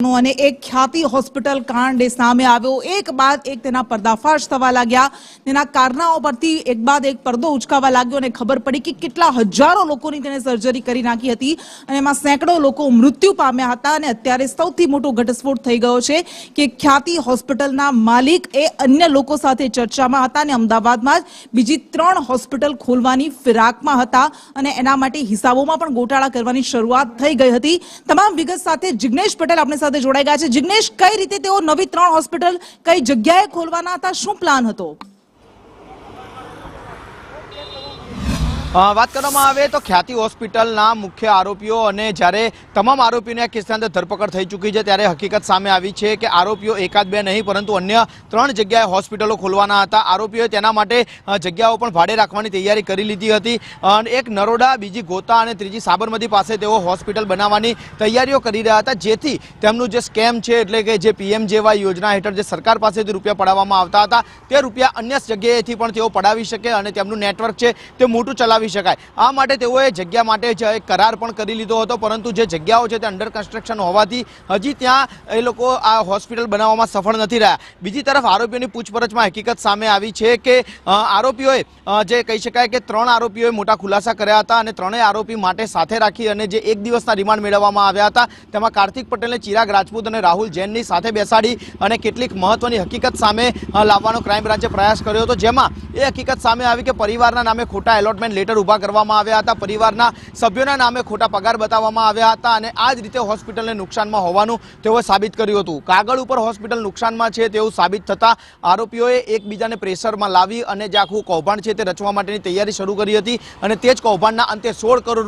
હોસ્પિટલનો અને એક ખ્યાતિ હોસ્પિટલ કાંડ સામે આવ્યો। એક બાદ એક તેના પર્દાફાશ થવા લાગ્યા। તેના કારનાઓ પરથી એક બાદ એક પડદો ઉચકાવા લાગ્યો અને ખબર પડી કે કેટલા હજારો લોકોની તેને સર્જરી કરી નાખી હતી અને એમાં સેંકડો લોકો મૃત્યુ પામ્યા હતા। અને અત્યારે સૌથી મોટો ઘટસ્ફોટ થઈ ગયો છે કે ખ્યાતિ હોસ્પિટલના માલિક એ અન્ય લોકો સાથે ચર્ચામાં હતા અને અમદાવાદમાં જ બીજી 3 હોસ્પિટલ ખોલવાની ફિરાકમાં હતા અને એના માટે હિસાબોમાં પણ ગોટાળા કરવાની શરૂઆત થઈ ગઈ હતી। તમામ વિગત સાથે જિગ્નેશ પટેલ આપણી સાથે જોડાઈ ગયા છે। જિગ્નેશ, કઈ રીતે તેઓ નવી 3 હોસ્પિટલ કઈ જગ્યાએ ખોલવાના હતા, શું પ્લાન હતો? વાત કરવામાં આવે તો ખ્યાતિ હોસ્પિટલના મુખ્ય આરોપીઓ અને જ્યારે તમામ આરોપીઓને આ કેસની અંદર ધરપકડ થઈ ચૂકી છે ત્યારે હકીકત સામે આવી છે કે આરોપીઓ એકાદ બે નહીં પરંતુ અન્ય 3 જગ્યાએ હોસ્પિટલો ખોલવાના હતા। આરોપીઓએ તેના માટે જગ્યાઓ પણ ભાડે રાખવાની તૈયારી કરી લીધી હતી। એક નરોડા, બીજી ગોતા અને ત્રીજી સાબરમતી પાસે તેઓ હોસ્પિટલ બનાવવાની તૈયારીઓ કરી રહ્યા હતા, જેથી તેમનું જે સ્કેમ છે એટલે કે જે PMJY યોજના હેઠળ જે સરકાર પાસેથી રૂપિયા પડાવવામાં આવતા હતા તે રૂપિયા અન્ય જગ્યાએથી પણ તેઓ પડાવી શકે અને તેમનું નેટવર્ક છે તે મોટું ચલાવી શકાય। આ માટે તેઓએ જગ્યા માટે એક કરાર પણ કરી લીધો હતો, પરંતુ જે જગ્યાઓ છે તે અંડર કન્સ્ટ્રક્શન હોવાથી હજી ત્યાં એ લોકો આ હોસ્પિટલ બનાવવામાં સફળ નથી રહ્યા। બીજી તરફ આરોપીઓની પૂછપરછમાં હકીકત સામે આવી છે કે આરોપીઓએ જે કહી શકાય કે 3 આરોપીઓએ મોટા ખુલાસા કર્યા હતા અને 3 આરોપી માટે સાથે રાખી અને જે 1 દિવસના રિમાન્ડ મેળવવામાં આવ્યા હતા તેમાં કાર્તિક પટેલને, ચિરાગ રાજપૂત અને રાહુલ જૈનની સાથે બેસાડી અને કેટલીક મહત્વની હકીકત સામે લાવવાનો ક્રાઇમ બ્રાન્ચે પ્રયાસ કર્યો હતો, જેમાં એ હકીકત સામે આવી કે પરિવારના નામે ખોટા એલોટમેન્ટ લેટર ઉભા કરવામાં આવ્યા હતા, પરિવારના સભ્યોના નામે ખોટા પગાર બતાવવામાં આવ્યા હતા અને આ જ રીતે હોસ્પિટલને નુકસાનમાં હોવાનું તેઓએ સાબિત કર્યું હતું। કાગળ ઉપર હોસ્પિટલ નુકસાનમાં છે તેવું સાબિત થતા આરોપીઓએ એકબીજાને પ્રેશરમાં લાવી અને જે આખું કૌભાંડ છે તે રચવા માટેની તૈયારી શરૂ કરી હતી અને તે જ કૌભાંડના અંતે 16 કરોડ